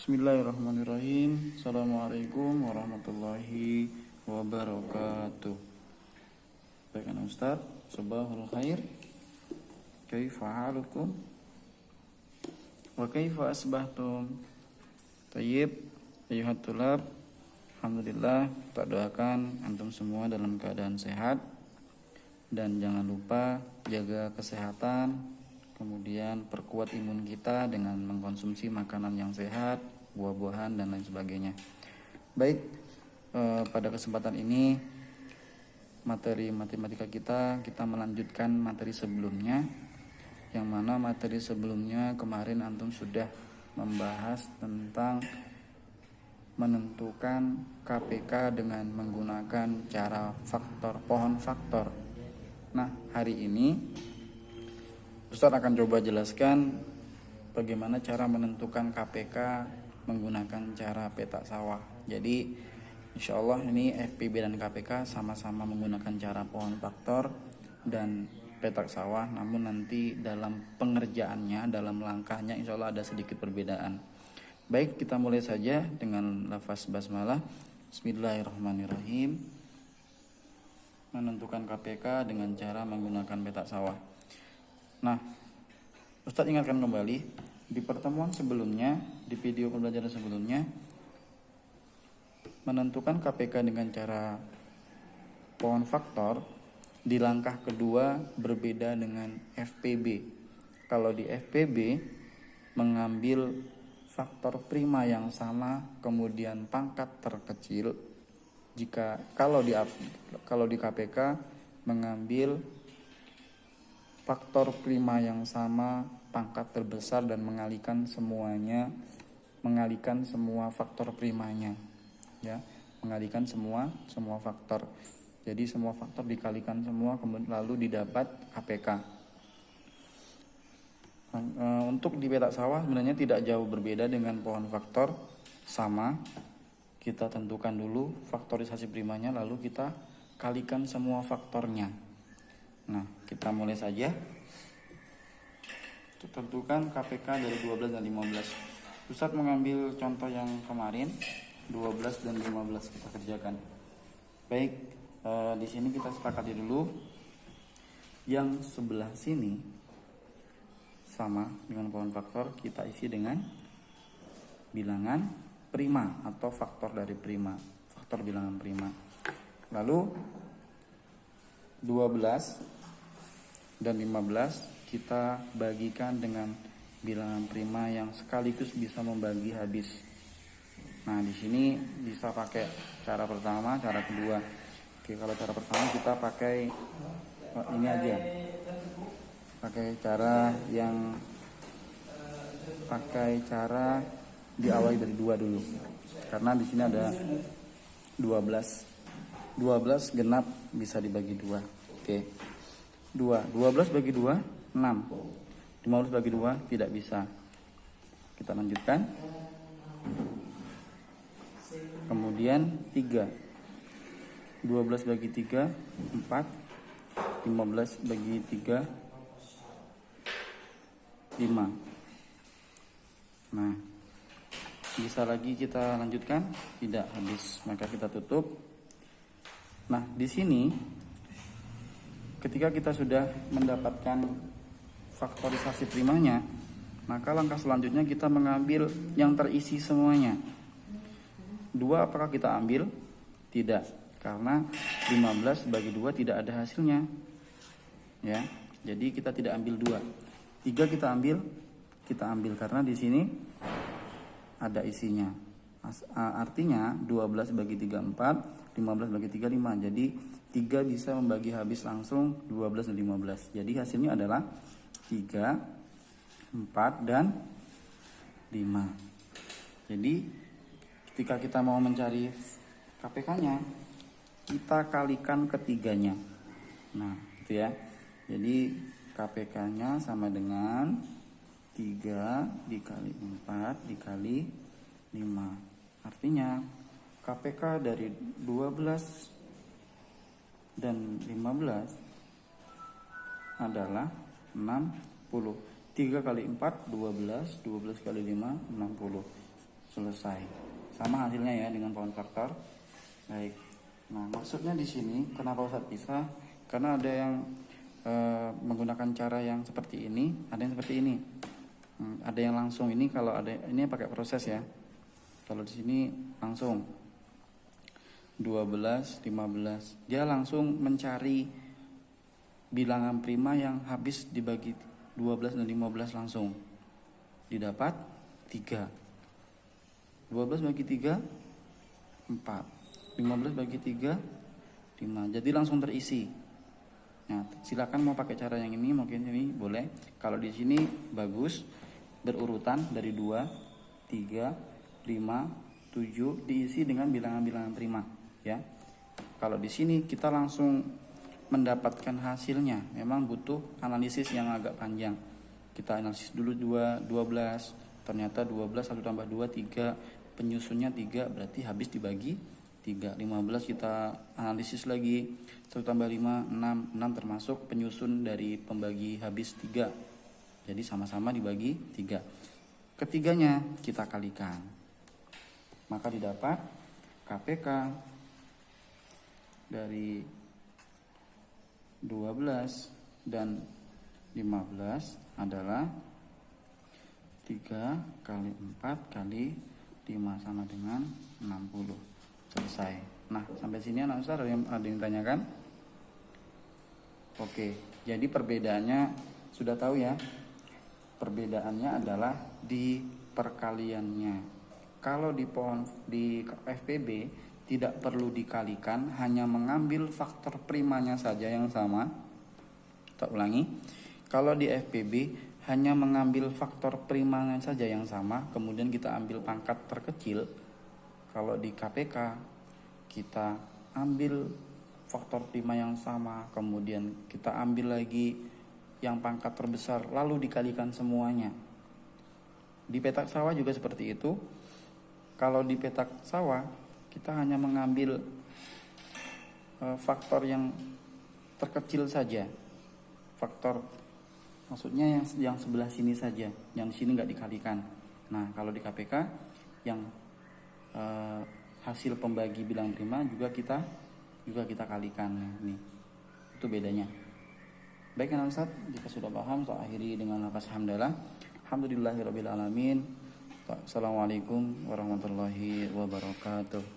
Bismillahirrahmanirrahim. Assalamualaikum warahmatullahi wabarakatuh. Baik Ustaz, sabahul khair. Kaifa halukum? Wa kaifa asbahtum? Tayyib, ayyuhat tulab. Alhamdulillah, kita doakan antum semua dalam keadaan sehat. Dan jangan lupa jaga kesehatan. Kemudian perkuat imun kita dengan mengkonsumsi makanan yang sehat, buah-buahan dan lain sebagainya. Baik, pada kesempatan ini materi matematika kita melanjutkan materi sebelumnya, yang mana materi sebelumnya kemarin antum sudah membahas tentang menentukan KPK dengan menggunakan cara faktor, pohon faktor. Nah, hari ini Ustaz akan coba jelaskan bagaimana cara menentukan KPK menggunakan cara petak sawah. Jadi insya Allah ini FPB dan KPK sama-sama menggunakan cara pohon faktor dan petak sawah, namun nanti dalam pengerjaannya, dalam langkahnya insya Allah ada sedikit perbedaan. Baik, kita mulai saja dengan lafaz basmalah. Bismillahirrahmanirrahim. Menentukan KPK dengan cara menggunakan petak sawah. Nah, Ustadz ingatkan kembali, di pertemuan sebelumnya, di video pembelajaran sebelumnya, menentukan KPK dengan cara pohon faktor di langkah kedua berbeda dengan FPB. Kalau di FPB mengambil faktor prima yang sama kemudian pangkat terkecil, kalau di KPK mengambil faktor prima yang sama pangkat terbesar dan mengalihkan semua faktor primanya, ya, mengalihkan semua faktor. Jadi semua faktor dikalikan semua, kemudian lalu didapat KPK. Untuk di petak sawah sebenarnya tidak jauh berbeda dengan pohon faktor, sama. Kita tentukan dulu faktorisasi primanya, lalu kita kalikan semua faktornya. Nah, kita mulai saja. Kita tentukan KPK dari 12 dan 15. Ustadz mengambil contoh yang kemarin, 12 dan 15 kita kerjakan. Baik, di sini kita sepakati dulu. Yang sebelah sini sama dengan pohon faktor, kita isi dengan bilangan prima atau faktor dari prima, faktor bilangan prima. Lalu 12 dan 15 kita bagikan dengan bilangan prima yang sekaligus bisa membagi habis. Nah, di sini bisa pakai cara pertama, cara kedua. Oke, kalau cara pertama kita pakai ini aja. Pakai cara diawali dari 2 dulu. Karena di sini ada 12. 12 genap bisa dibagi 2. Oke. 12 bagi 2, 6. 15 bagi 2 tidak bisa. Kita lanjutkan. Kemudian 3. 12 bagi 3, 4. 15 bagi 3, 5. Nah, bisa lagi kita lanjutkan? Tidak, habis. Maka kita tutup. Nah, di sini ketika kita sudah mendapatkan faktorisasi primanya, maka langkah selanjutnya kita mengambil yang terisi semuanya. 2 apakah kita ambil? Tidak, karena 15 bagi 2 tidak ada hasilnya, ya. Jadi kita tidak ambil 2. 3 kita ambil karena di sini ada isinya. Artinya 12 bagi 3 4, 15 bagi 3 5. Jadi 3 bisa membagi habis langsung 12 dan 15. Jadi hasilnya adalah 3, 4, dan 5. Jadi ketika kita mau mencari KPK-nya, kita kalikan ketiganya. Nah, itu ya. Jadi KPK-nya sama dengan 3 dikali 4 dikali 5. Artinya KPK dari 12 dan 15 adalah 60. 3 kali 4 12, 12 kali 5 60. Selesai. Sama hasilnya ya dengan pohon faktor. Baik. Nah, maksudnya di sini kenapa Ustaz pisah? Karena ada yang menggunakan cara yang seperti ini, ada yang seperti ini. Ada yang langsung, ini kalau ada ini pakai proses ya. Kalau di sini langsung 12, 15. Dia langsung mencari bilangan prima yang habis dibagi 12 dan 15 langsung. Didapat 3. 12 bagi 3 4. 15 bagi 3 5. Jadi langsung terisi. Nah, silakan mau pakai cara yang ini, mungkin ini boleh. Kalau di sini bagus berurutan dari 2, 3, 5, 7 diisi dengan bilangan-bilangan prima, ya. Kalau di sini kita langsung mendapatkan hasilnya, memang butuh analisis yang agak panjang. Kita analisis dulu 12, ternyata 12 1 tambah 2 3, penyusunnya 3, berarti habis dibagi 3. 15 kita analisis lagi 1 tambah 5 6 termasuk penyusun dari pembagi habis 3. Jadi sama-sama dibagi 3. Ketiganya kita kalikan, maka didapat KPK dari 12 dan 15 adalah 3 kali 4 kali 5 sama dengan 60. Selesai. Nah, sampai sini anak Ustaz ada yang tanyakan? Oke, jadi perbedaannya sudah tahu ya. Perbedaannya adalah di perkaliannya. Kalau di FPB tidak perlu dikalikan, hanya mengambil faktor primanya saja yang sama. Kita ulangi. Kalau di FPB hanya mengambil faktor primanya saja yang sama, kemudian kita ambil pangkat terkecil. Kalau di KPK kita ambil faktor prima yang sama, kemudian kita ambil lagi yang pangkat terbesar, lalu dikalikan semuanya. Di petak sawah juga seperti itu. Kalau di petak sawah kita hanya mengambil faktor yang terkecil saja. Faktor maksudnya yang sebelah sini saja, yang sini nggak dikalikan. Nah, kalau di KPK yang hasil pembagi bilang prima juga kita kalikan. Ini itu bedanya. Baik anak Ustaz, jika sudah paham saya akhiri dengan lafaz hamdalah. Alhamdulillahirabbil alamin. Assalamualaikum warahmatullahi wabarakatuh.